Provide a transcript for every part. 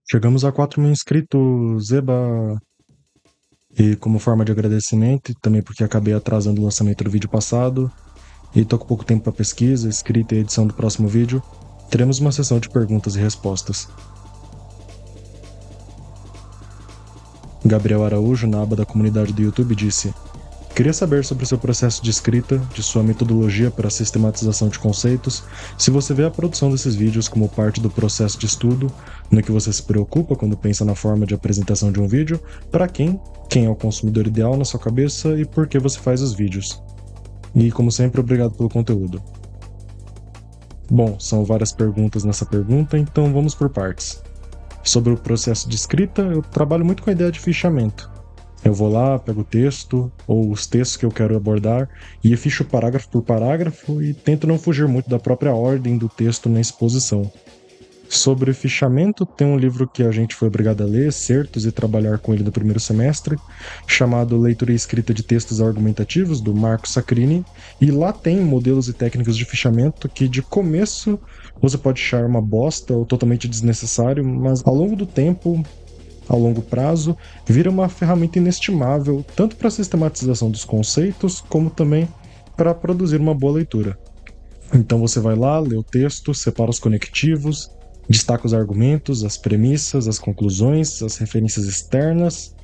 Chegamos a 4.000 inscritos, Eba! E como forma de agradecimento, e também porque acabei atrasando o lançamento do vídeo passado, e tô com pouco tempo para pesquisa, escrita e edição do próximo vídeo, teremos uma sessão de perguntas e respostas. Gabriel Araújo, na aba da comunidade do YouTube, disse: queria saber sobre o seu processo de escrita, de sua metodologia para a sistematização de conceitos, se você vê a produção desses vídeos como parte do processo de estudo, no que você se preocupa quando pensa na forma de apresentação de um vídeo, para quem é o consumidor ideal na sua cabeça e por que você faz os vídeos. E, como sempre, obrigado pelo conteúdo. Bom, são várias perguntas nessa pergunta, então vamos por partes. Sobre o processo de escrita, eu trabalho muito com a ideia de fichamento. Eu vou lá, pego o texto, ou os textos que eu quero abordar, e ficho parágrafo por parágrafo e tento não fugir muito da própria ordem do texto na exposição. Sobre fichamento, tem um livro que a gente foi obrigado a ler, certos, e trabalhar com ele no primeiro semestre, chamado Leitura e Escrita de Textos Argumentativos, do Marco Sacchini, e lá tem modelos e técnicas de fichamento que, de começo, você pode achar uma bosta ou totalmente desnecessário, mas ao longo do tempo, ao longo prazo, vira uma ferramenta inestimável, tanto para a sistematização dos conceitos, como também para produzir uma boa leitura. Então você vai lá, lê o texto, separa os conectivos, destaca os argumentos, as premissas, as conclusões, as referências externas.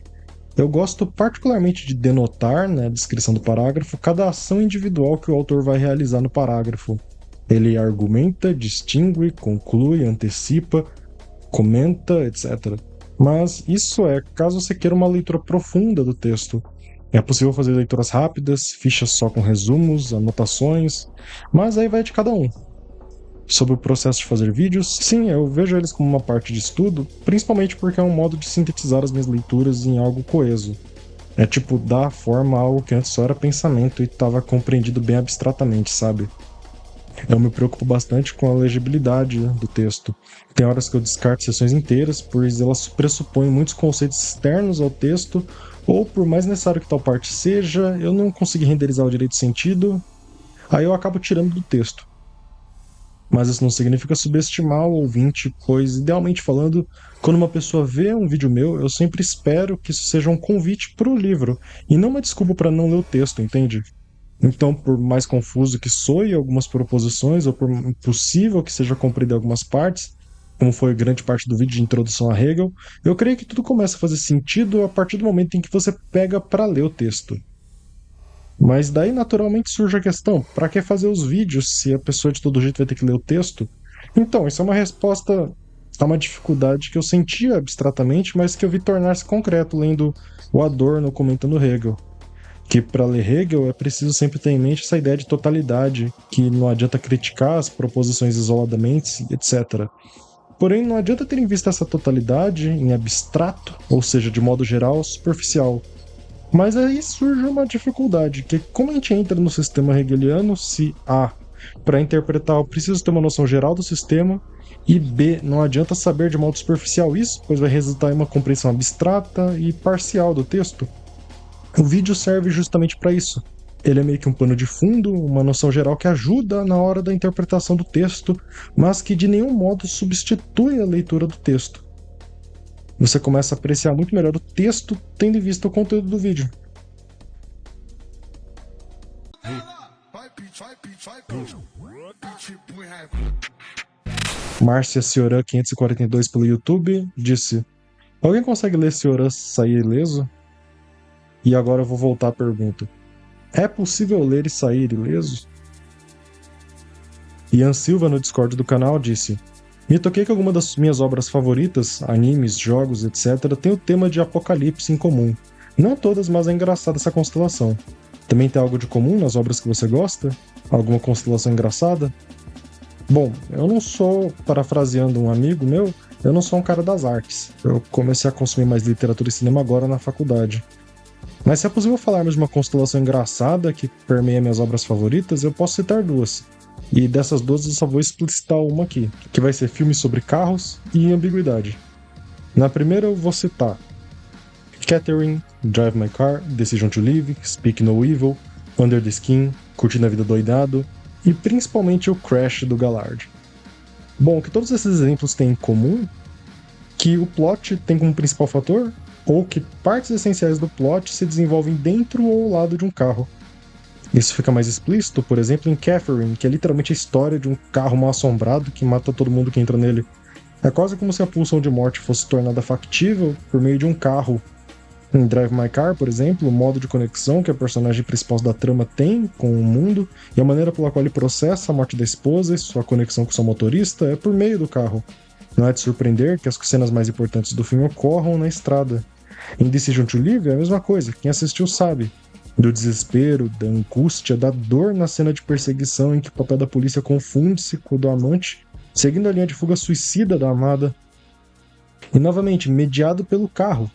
Eu gosto particularmente de denotar, na descrição do parágrafo, cada ação individual que o autor vai realizar no parágrafo. Ele argumenta, distingue, conclui, antecipa, comenta, etc. Mas isso é caso você queira uma leitura profunda do texto. É possível fazer leituras rápidas, fichas só com resumos, anotações, mas aí vai de cada um. Sobre o processo de fazer vídeos, sim, eu vejo eles como uma parte de estudo, principalmente porque é um modo de sintetizar as minhas leituras em algo coeso. É tipo dar forma a algo que antes só era pensamento e estava compreendido bem abstratamente, sabe? Eu me preocupo bastante com a legibilidade do texto. Tem horas que eu descarto sessões inteiras, pois elas pressupõem muitos conceitos externos ao texto, ou por mais necessário que tal parte seja, eu não consegui renderizar o direito sentido, aí eu acabo tirando do texto. Mas isso não significa subestimar o ouvinte, pois, idealmente falando, quando uma pessoa vê um vídeo meu, eu sempre espero que isso seja um convite para o livro, e não uma desculpa para não ler o texto, entende? Então, por mais confuso que soe algumas proposições, ou por impossível que seja compreender algumas partes, como foi grande parte do vídeo de introdução a Hegel, eu creio que tudo começa a fazer sentido a partir do momento em que você pega para ler o texto. Mas daí naturalmente surge a questão: para que fazer os vídeos se a pessoa de todo jeito vai ter que ler o texto? Então, isso é uma resposta a uma dificuldade que eu sentia abstratamente, mas que eu vi tornar-se concreto lendo o Adorno comentando Hegel. Que para ler Hegel é preciso sempre ter em mente essa ideia de totalidade, que não adianta criticar as proposições isoladamente, etc. Porém, não adianta ter em vista essa totalidade em abstrato, ou seja, de modo geral, superficial. Mas aí surge uma dificuldade, que como a gente entra no sistema hegeliano, se A, para interpretar eu preciso ter uma noção geral do sistema, e B, não adianta saber de modo superficial isso, pois vai resultar em uma compreensão abstrata e parcial do texto. O vídeo serve justamente para isso. Ele é meio que um pano de fundo, uma noção geral que ajuda na hora da interpretação do texto, mas que de nenhum modo substitui a leitura do texto. Você começa a apreciar muito melhor o texto tendo em vista o conteúdo do vídeo. Márcia Cioran 542 pelo YouTube disse: alguém consegue ler Cioran sair ileso? E agora eu vou voltar à pergunta: é possível ler e sair ileso? Ian Silva, no Discord do canal, disse: me toquei que alguma das minhas obras favoritas, animes, jogos, etc., tem o tema de apocalipse em comum. Não todas, mas é engraçada essa constelação. Também tem algo de comum nas obras que você gosta? Alguma constelação engraçada? Bom, eu não sou, parafraseando um amigo meu, eu não sou um cara das artes. Eu comecei a consumir mais literatura e cinema agora na faculdade. Mas se é possível falarmos de uma constelação engraçada que permeia minhas obras favoritas, eu posso citar duas. E dessas duas eu só vou explicitar uma aqui, que vai ser filmes sobre carros e ambiguidade. Na primeira eu vou citar Catherine, Drive My Car, Decision to Live, Speak No Evil, Under the Skin, Curtindo a Vida Doidado e principalmente o Crash do Gallard. Bom, o que todos esses exemplos têm em comum, que o plot tem como principal fator, ou que partes essenciais do plot se desenvolvem dentro ou ao lado de um carro. Isso fica mais explícito, por exemplo, em Catherine, que é literalmente a história de um carro mal assombrado que mata todo mundo que entra nele. É quase como se a pulsão de morte fosse tornada factível por meio de um carro. Em Drive My Car, por exemplo, o modo de conexão que a personagem principal da trama tem com o mundo e a maneira pela qual ele processa a morte da esposa e sua conexão com seu motorista é por meio do carro. Não é de surpreender que as cenas mais importantes do filme ocorram na estrada. Em Decision to Live é a mesma coisa, quem assistiu sabe. Do desespero, da angústia, da dor na cena de perseguição em que o papel da polícia confunde-se com o do amante, seguindo a linha de fuga suicida da amada. E novamente, mediado pelo carro.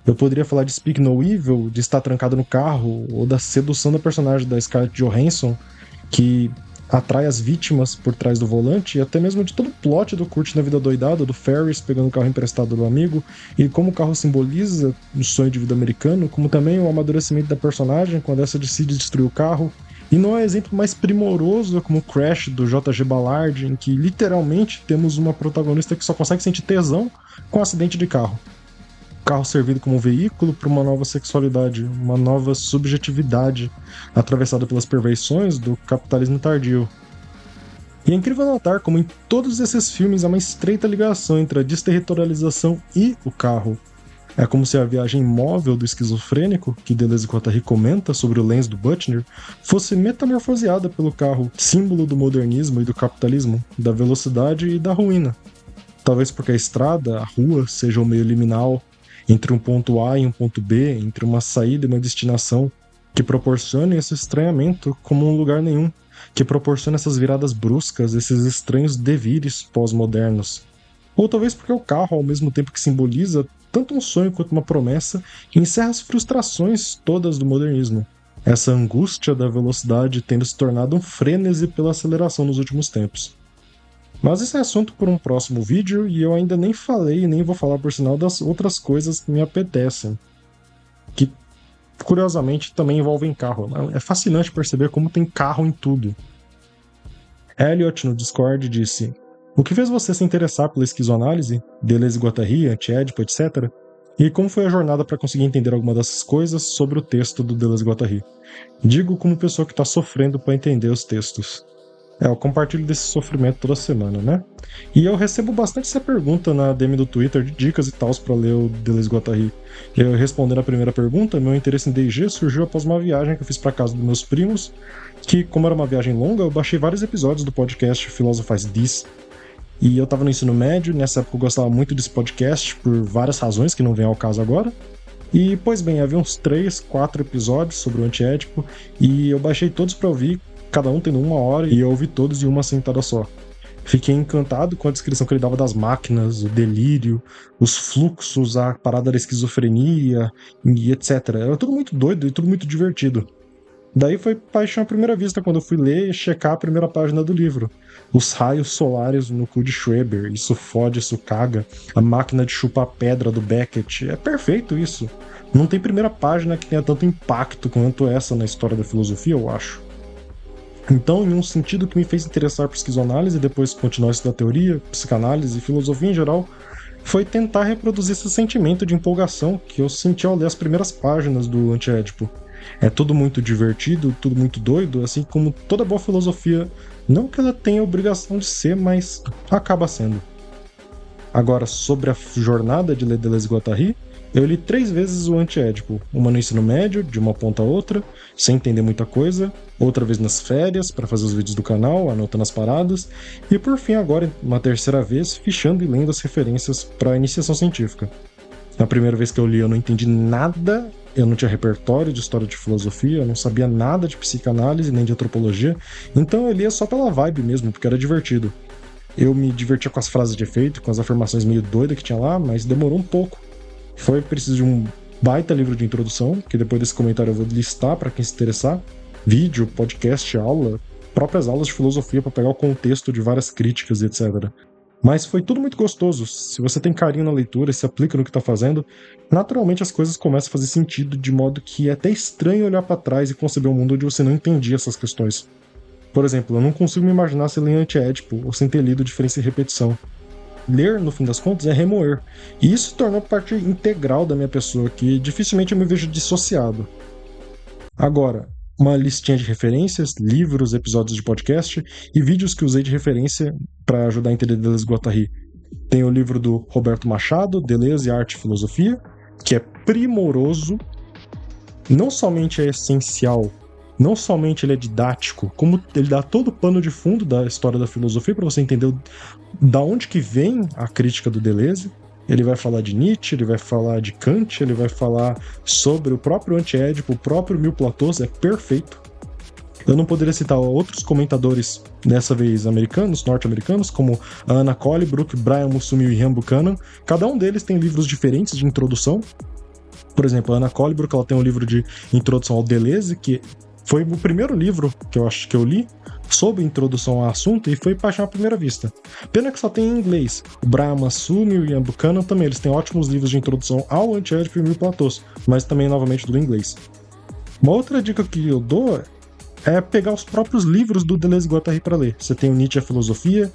Eu poderia falar de Speak No Evil, de estar trancado no carro, ou da sedução da personagem da Scarlett Johansson, que atrai as vítimas por trás do volante, e até mesmo de todo o plot do Curtindo na Vida Doidada, do Ferris pegando o carro emprestado do amigo, e como o carro simboliza o sonho de vida americano, como também o amadurecimento da personagem quando essa decide destruir o carro. E não é exemplo mais primoroso como o Crash do J.G. Ballard, em que literalmente temos uma protagonista que só consegue sentir tesão com um acidente de carro. Carro servido como veículo para uma nova sexualidade, uma nova subjetividade, atravessada pelas perversões do capitalismo tardio. E é incrível notar como em todos esses filmes há uma estreita ligação entre a desterritorialização e o carro. É como se a viagem móvel do esquizofrênico, que Deleuze e Guattari comenta sobre o Lenz do Butcher, fosse metamorfoseada pelo carro, símbolo do modernismo e do capitalismo, da velocidade e da ruína. Talvez porque a estrada, a rua, seja o meio liminal, entre um ponto A e um ponto B, entre uma saída e uma destinação, que proporcione esse estranhamento como um lugar nenhum, que proporcione essas viradas bruscas, esses estranhos devires pós-modernos. Ou talvez porque o carro, ao mesmo tempo que simboliza tanto um sonho quanto uma promessa, encerra as frustrações todas do modernismo. Essa angústia da velocidade tendo se tornado um frênese pela aceleração nos últimos tempos. Mas esse é assunto por um próximo vídeo e eu ainda nem falei e nem vou falar por sinal das outras coisas que me apetecem. Que, curiosamente, também envolvem carro. É fascinante perceber como tem carro em tudo. Elliot, no Discord, disse: o que fez você se interessar pela esquizoanálise, Deleuze e Guattari, Anti-Édipo, etc., e como foi a jornada para conseguir entender alguma dessas coisas sobre o texto do Deleuze e Guattari? Digo como pessoa que está sofrendo para entender os textos. Eu compartilho desse sofrimento toda semana, né? E eu recebo bastante essa pergunta na DM do Twitter, de dicas e tals pra ler o Deleuze e Guattari. Eu respondendo a primeira pergunta, meu interesse em D&G surgiu após uma viagem que eu fiz pra casa dos meus primos, que, como era uma viagem longa, eu baixei vários episódios do podcast Philosophize This. E eu tava no ensino médio, nessa época eu gostava muito desse podcast, por várias razões que não vem ao caso agora. E, pois bem, havia uns 3, 4 episódios sobre o Anti-Édipo, e eu baixei todos pra ouvir, cada um tendo 1 hora, e eu ouvi todos em uma sentada só. Fiquei encantado com a descrição que ele dava das máquinas, o delírio, os fluxos, a parada da esquizofrenia e etc. Era tudo muito doido e tudo muito divertido. Daí foi paixão à primeira vista quando eu fui ler e checar a primeira página do livro. Os raios solares no cu de Schreber, isso fode, isso caga. A máquina de chupar pedra do Beckett, é perfeito isso. Não tem primeira página que tenha tanto impacto quanto essa na história da filosofia, eu acho. Então, em um sentido que me fez interessar por esquizoanálise e depois continuar a estudar teoria, psicanálise e filosofia em geral, foi tentar reproduzir esse sentimento de empolgação que eu senti ao ler as primeiras páginas do Anti-Édipo. É tudo muito divertido, tudo muito doido, assim como toda boa filosofia, não que ela tenha a obrigação de ser, mas acaba sendo. Agora, sobre a jornada de ler Deleuze e Guattari, eu li 3 vezes o Anti-Édipo, uma no ensino médio, de uma ponta a outra, sem entender muita coisa, outra vez nas férias, para fazer os vídeos do canal, anotando as paradas, e por fim agora, uma terceira vez, fichando e lendo as referências para a iniciação científica. Na primeira vez que eu li eu não entendi nada, eu não tinha repertório de história de filosofia, eu não sabia nada de psicanálise nem de antropologia, então eu lia só pela vibe mesmo, porque era divertido. Eu me divertia com as frases de efeito, com as afirmações meio doidas que tinha lá, mas demorou um pouco. Foi preciso de um baita livro de introdução, que depois desse comentário eu vou listar para quem se interessar. Vídeo, podcast, aula, próprias aulas de filosofia para pegar o contexto de várias críticas e etc. Mas foi tudo muito gostoso. Se você tem carinho na leitura e se aplica no que está fazendo, naturalmente as coisas começam a fazer sentido, de modo que é até estranho olhar para trás e conceber um mundo onde você não entendia essas questões. Por exemplo, eu não consigo me imaginar sem ler Anti-Édipo ou sem ter lido Diferença e Repetição. ler, no fim das contas, é remoer. E isso se tornou parte integral da minha pessoa, que dificilmente eu me vejo dissociado. Agora, uma listinha de referências, livros, episódios de podcast e vídeos que usei de referência para ajudar a entender Deleuze-Guattari. Tem o livro do Roberto Machado, Deleuze, Arte e Filosofia, que é primoroso. Não somente é essencial, não somente ele é didático, como ele dá todo o pano de fundo da história da filosofia para você entender da onde que vem a crítica do Deleuze. Ele vai falar de Nietzsche, ele vai falar de Kant, ele vai falar sobre o próprio Anti-Édipo, o próprio Mil Platôs, é perfeito. Eu não poderia citar outros comentadores, dessa vez americanos, norte-americanos, como a Anna Collybrook, Brian Musumi e Ian Buchanan. Cada um deles tem livros diferentes de introdução. Por exemplo, a Anna Collybrook, ela tem um livro de introdução ao Deleuze, que foi o primeiro livro que eu acho que eu li sobre introdução ao assunto e foi paixão à primeira vista. Pena que só tem em inglês. O Brian Musumi e o Ian Buchanan também, eles têm ótimos livros de introdução ao Anti-Édipo e Mil Platôs, mas também, novamente, do inglês. Uma outra dica que eu dou é pegar os próprios livros do Deleuze-Guattari para ler. Você tem o Nietzsche e a Filosofia,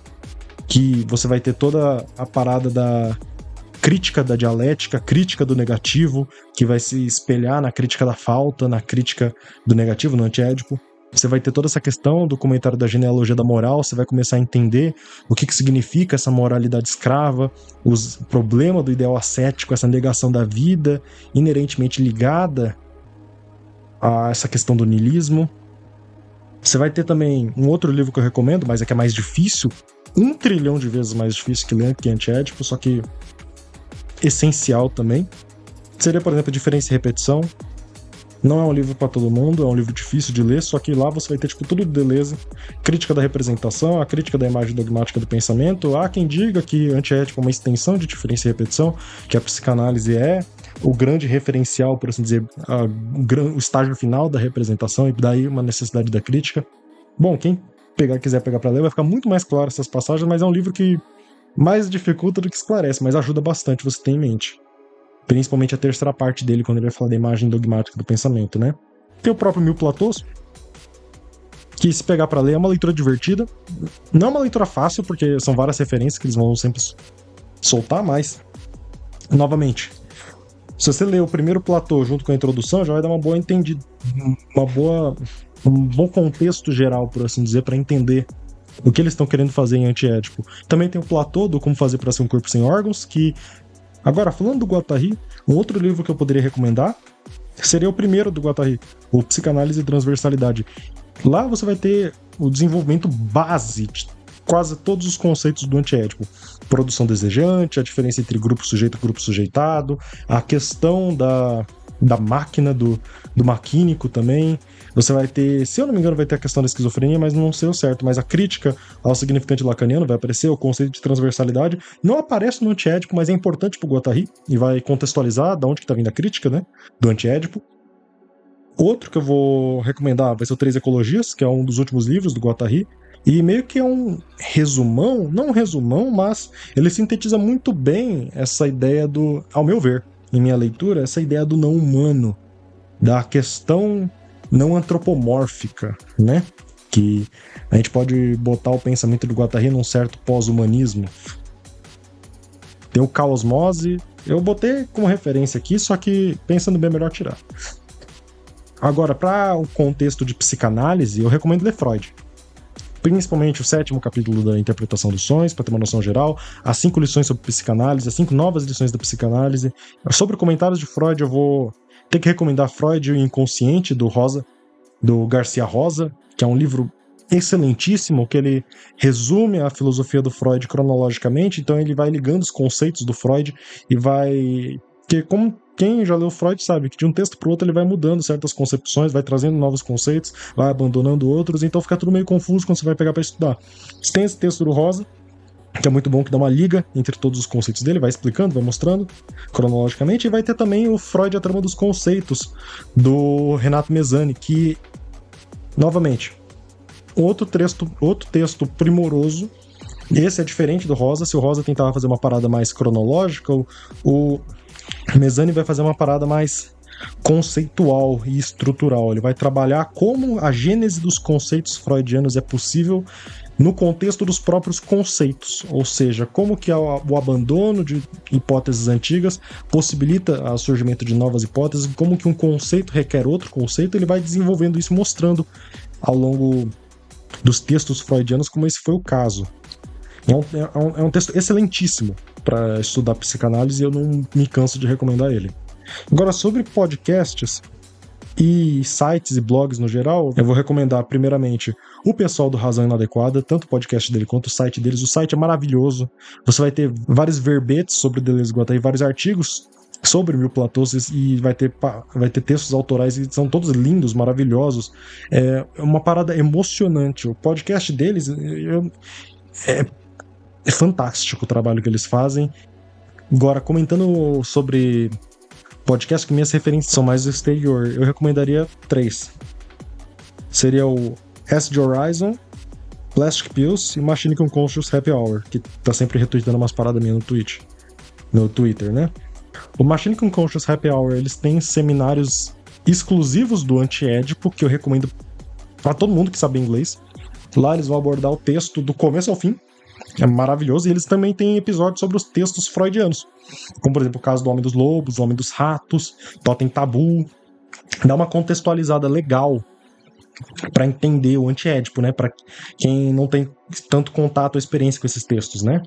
que você vai ter toda a parada da crítica da dialética, crítica do negativo, que vai se espelhar na crítica da falta, na crítica do negativo, no Anti-Édipo. Você vai ter toda essa questão do comentário da genealogia da moral, você vai começar a entender o que significa essa moralidade escrava, o problema do ideal ascético, essa negação da vida, inerentemente ligada a essa questão do niilismo. Você vai ter também um outro livro que eu recomendo, mas é que é mais difícil, 1 trilhão de vezes mais difícil que Anti-Édipo, só que essencial também. Seria, por exemplo, Diferença e Repetição. Não é um livro para todo mundo, é um livro difícil de ler, só que lá você vai ter tudo do Deleuze, crítica da representação, a crítica da imagem dogmática do pensamento. Há quem diga que Anti-Édipo é uma extensão de Diferença e Repetição, que a psicanálise é o grande referencial, por assim dizer, o estágio final da representação, e daí uma necessidade da crítica. Bom, quem quiser pegar para ler, vai ficar muito mais claro essas passagens, mas é um livro que mais dificulta do que esclarece, mas ajuda bastante você ter em mente. Principalmente a terceira parte dele, quando ele vai falar da imagem dogmática do pensamento, né? Tem o próprio Mil Platôs, que se pegar pra ler é uma leitura divertida. Não é uma leitura fácil, porque são várias referências que eles vão sempre soltar, mas, novamente, se você ler o primeiro Platô junto com a introdução, já vai dar uma boa entendida, um bom contexto geral, por assim dizer, para entender o que eles estão querendo fazer em Anti-Édipo. Também tem o Platô do Como Fazer para Ser um Corpo Sem Órgãos, que... Agora, falando do Guattari, um outro livro que eu poderia recomendar seria o primeiro do Guattari, o Psicanálise e Transversalidade. Lá você vai ter o desenvolvimento base de quase todos os conceitos do Anti-Édipo. Produção desejante, a diferença entre grupo sujeito e grupo sujeitado, a questão da máquina, do maquínico também. Você vai ter, se eu não me engano, vai ter a questão da esquizofrenia, mas não sei o certo. Mas a crítica ao significante lacaniano vai aparecer, o conceito de transversalidade. Não aparece no Anti-Édipo, mas é importante pro Guattari e vai contextualizar de onde que tá vindo a crítica, né, do Anti-Édipo. Outro que eu vou recomendar vai ser o Três Ecologias, que é um dos últimos livros do Guattari. E meio que é um resumão, não um resumão, mas ele sintetiza muito bem essa ideia do, ao meu ver, em minha leitura, essa ideia do não humano, da questão não antropomórfica, né? Que a gente pode botar o pensamento do Guattari num certo pós-humanismo. Tem o Caosmose, eu botei como referência aqui, só que pensando bem, melhor tirar. Agora, para o contexto de psicanálise, eu recomendo ler Freud. Principalmente o 7º capítulo da Interpretação dos Sonhos, para ter uma noção geral, as 5 lições sobre psicanálise, as 5 novas lições da psicanálise. Sobre comentários de Freud, eu vou ter que recomendar Freud e o Inconsciente, do Garcia Rosa, que é um livro excelentíssimo, que ele resume a filosofia do Freud cronologicamente, então ele vai ligando os conceitos do Freud e vai... que como quem já leu Freud sabe que de um texto para o outro ele vai mudando certas concepções, vai trazendo novos conceitos, vai abandonando outros, então fica tudo meio confuso quando você vai pegar para estudar. Você tem esse texto do Rosa, que é muito bom, que dá uma liga entre todos os conceitos dele, vai explicando, vai mostrando cronologicamente, e vai ter também o Freud, a trama dos conceitos, do Renato Mezzani, que, novamente, outro texto primoroso. Esse é diferente do Rosa. Se o Rosa tentava fazer uma parada mais cronológica, o Mezzani vai fazer uma parada mais conceitual e estrutural. Ele vai trabalhar como a gênese dos conceitos freudianos é possível no contexto dos próprios conceitos, ou seja, como que o abandono de hipóteses antigas possibilita o surgimento de novas hipóteses, como que um conceito requer outro conceito, ele vai desenvolvendo isso, mostrando ao longo dos textos freudianos como esse foi o caso. É um texto excelentíssimo para estudar psicanálise e eu não me canso de recomendar ele. Agora, sobre podcasts e sites e blogs no geral, eu vou recomendar primeiramente o pessoal do Razão Inadequada, tanto o podcast dele quanto o site deles. O site é maravilhoso, você vai ter vários verbetes sobre Deleuze e Guattari, vários artigos sobre Mil Platôs e vai ter textos autorais e são todos lindos, maravilhosos. É uma parada emocionante. O podcast deles é fantástico o trabalho que eles fazem. Agora, comentando sobre podcast, que minhas referências são mais do exterior, eu recomendaria 3. Seria o Ask the Horizon, Plastic Pills e Machine Unconscious Happy Hour, que tá sempre retweetando umas paradas minhas no Twitter, né? O Machine Unconscious Happy Hour, eles têm seminários exclusivos do Anti-Édipo, que eu recomendo pra todo mundo que sabe inglês. Lá eles vão abordar o texto do começo ao fim. É maravilhoso. E eles também têm episódios sobre os textos freudianos. Como, por exemplo, o caso do Homem dos Lobos, o Homem dos Ratos, Totem Tabu. Dá uma contextualizada legal para entender o Anti-Édipo, né? Para quem não tem tanto contato ou experiência com esses textos, né?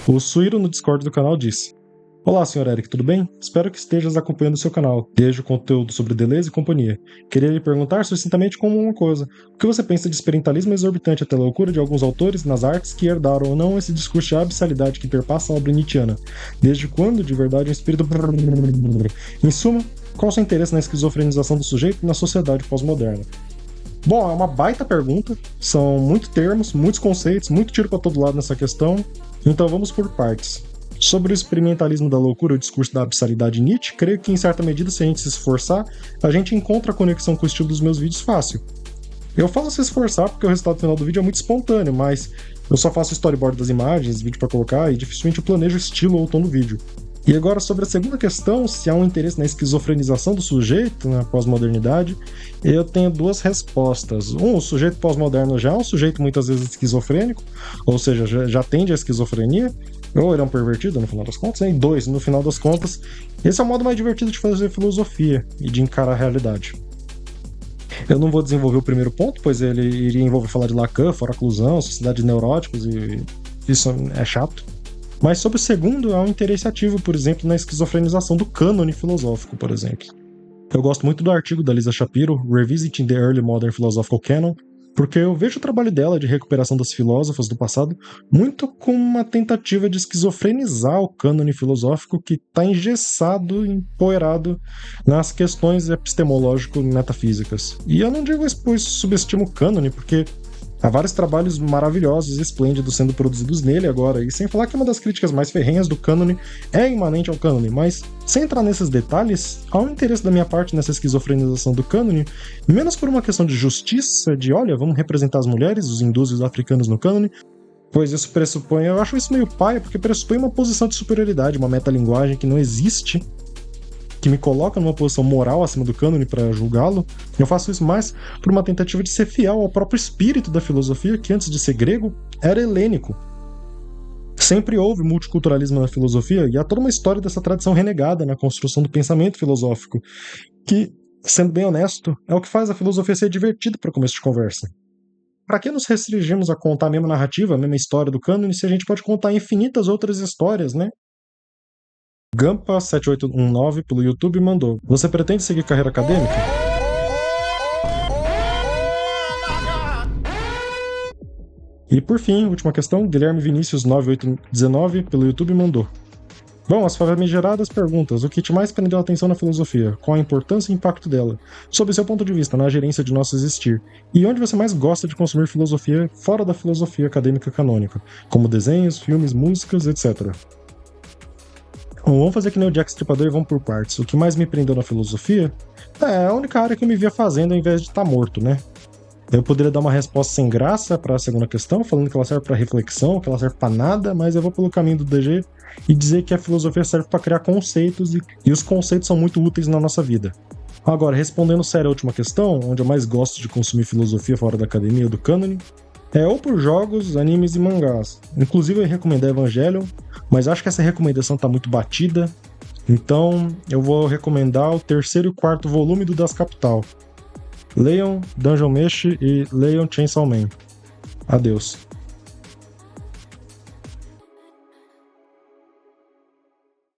O Suíro no Discord do canal disse: Olá, Sr. Eric, tudo bem? Espero que estejas acompanhando o seu canal, desde o conteúdo sobre Deleuze e companhia. Queria lhe perguntar sucintamente como uma coisa: o que você pensa de experimentalismo exorbitante até loucura de alguns autores nas artes que herdaram ou não esse discurso de abissalidade que perpassa a obra nietzschiana? Desde quando, de verdade, um espírito... Em suma, qual o seu interesse na esquizofrenização do sujeito na sociedade pós-moderna? Bom, é uma baita pergunta, são muitos termos, muitos conceitos, muito tiro para todo lado nessa questão, então vamos por partes. Sobre o experimentalismo da loucura, o discurso da abissalidade Nietzsche, creio que em certa medida, se a gente se esforçar, a gente encontra a conexão com o estilo dos meus vídeos fácil. Eu falo se esforçar porque o resultado final do vídeo é muito espontâneo, mas eu só faço storyboard das imagens, vídeo para colocar e dificilmente eu planejo o estilo ou o tom do vídeo. E agora sobre a segunda questão, se há um interesse na esquizofrenização do sujeito na pós-modernidade, eu tenho 2 respostas. O sujeito pós-moderno já é um sujeito muitas vezes esquizofrênico, ou seja, já tende à esquizofrenia, ou ele é um pervertido no final das contas, né? E 2, no final das contas, esse é o modo mais divertido de fazer filosofia e de encarar a realidade. Eu não vou desenvolver o primeiro ponto, pois ele iria envolver falar de Lacan, foraclusão, sociedade de neuróticos, e isso é chato. Mas sobre o segundo, há um interesse ativo, por exemplo, na esquizofrenização do cânone filosófico, por exemplo. Eu gosto muito do artigo da Lisa Shapiro, Revisiting the Early Modern Philosophical Canon, porque eu vejo o trabalho dela de recuperação das filósofas do passado muito como uma tentativa de esquizofrenizar o cânone filosófico que está engessado, empoeirado nas questões epistemológico-metafísicas. E eu não digo isso pois subestimo o cânone, porque há vários trabalhos maravilhosos e esplêndidos sendo produzidos nele agora, e sem falar que uma das críticas mais ferrenhas do cânone é imanente ao cânone, mas sem entrar nesses detalhes, há um interesse da minha parte nessa esquizofrenização do cânone, menos por uma questão de justiça, de olha, vamos representar as mulheres, os hindus e os africanos no cânone, pois isso pressupõe, eu acho isso meio paia, porque pressupõe uma posição de superioridade, uma metalinguagem que não existe, que me coloca numa posição moral acima do cânone para julgá-lo. Eu faço isso mais por uma tentativa de ser fiel ao próprio espírito da filosofia, que antes de ser grego, era helênico. Sempre houve multiculturalismo na filosofia e há toda uma história dessa tradição renegada na construção do pensamento filosófico, que, sendo bem honesto, é o que faz a filosofia ser divertida para começo de conversa. Para que nos restringimos a contar a mesma narrativa, a mesma história do cânone, se a gente pode contar infinitas outras histórias, né? Gampa7819 pelo YouTube mandou: Você pretende seguir carreira acadêmica? E por fim, última questão, Guilherme Vinícius 9819 pelo YouTube mandou: Bom, as famigeradas perguntas: o que te mais prendeu a atenção na filosofia? Qual a importância e impacto dela? Sob seu ponto de vista, na gerência de nosso existir. E onde você mais gosta de consumir filosofia fora da filosofia acadêmica canônica, como desenhos, filmes, músicas, etc. Bom, vamos fazer que nem o Jack Stripador e vamos por partes. O que mais me prendeu na filosofia é a única área que eu me via fazendo ao invés de estar morto, né? Eu poderia dar uma resposta sem graça para a segunda questão, falando que ela serve para reflexão, que ela serve para nada, mas eu vou pelo caminho do DG e dizer que a filosofia serve para criar conceitos e os conceitos são muito úteis na nossa vida. Agora, respondendo sério a última questão, onde eu mais gosto de consumir filosofia fora da academia ou do cânone, é ou por jogos, animes e mangás. Inclusive eu ia recomendar Evangelion, mas acho que essa recomendação tá muito batida, então eu vou recomendar o terceiro e quarto volume do Das Capital. Leiam Dungeon Meshi e leiam Chainsaw Man. Adeus.